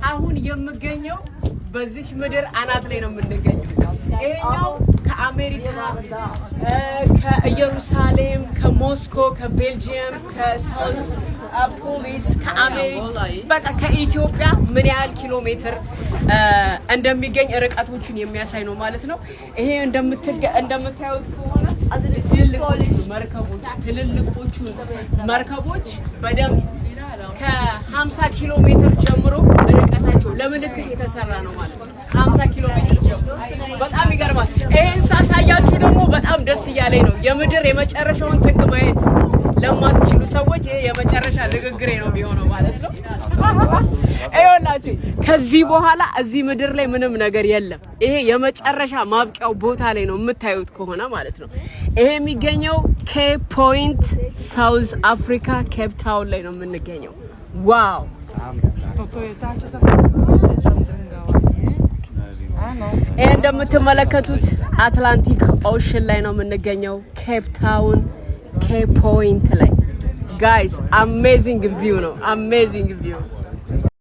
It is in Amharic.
አሁን የምገኘው በዚች ምድር አናት ላይ ነው የምንገኘው። ይሄኛው ከአሜሪካ ከኢየሩሳሌም ከሞስኮ ከቤልጂየም ከሳውዝ ፖሊስ ከአሜሪካ በቃ ከኢትዮጵያ ምን ያህል ኪሎ ሜትር እንደሚገኝ ርቀቶችን የሚያሳይ ነው ማለት ነው። ይሄ እንደምታዩት ከሆነ ትልልቆቹ መርከቦች በደንብ ከ50 ኪሎ ሜትር ጀምሮ ርቀታቸው ለምልክት የተሰራ ነው ማለት ነው። 50 ኪሎ ሜትር ጀምሮ በጣም ይገርማል። ይሄን ሳሳያችሁ ደግሞ በጣም ደስ እያለኝ ነው። የምድር የመጨረሻውን ጥግ ማየት ለማትችሉ ሰዎች ይሄ የመጨረሻ ንግግሬ ነው የሚሆነው ማለት ነው። አይወላችሁ ከዚህ በኋላ እዚህ ምድር ላይ ምንም ነገር የለም። ይሄ የመጨረሻ ማብቂያው ቦታ ላይ ነው የምታዩት ከሆነ ማለት ነው። ይሄ የሚገኘው ኬፕ ፖይንት ሳውዝ አፍሪካ ኬፕ ታውን ላይ ነው የምንገኘው። ዋው ይሄ እንደምትመለከቱት አትላንቲክ ኦሽን ላይ ነው የምንገኘው ኬፕ ታውን ኬፕ ፖይንት ላይ ጋይስ አሜዚንግ ቪው ነው። አሜዚንግ ቪው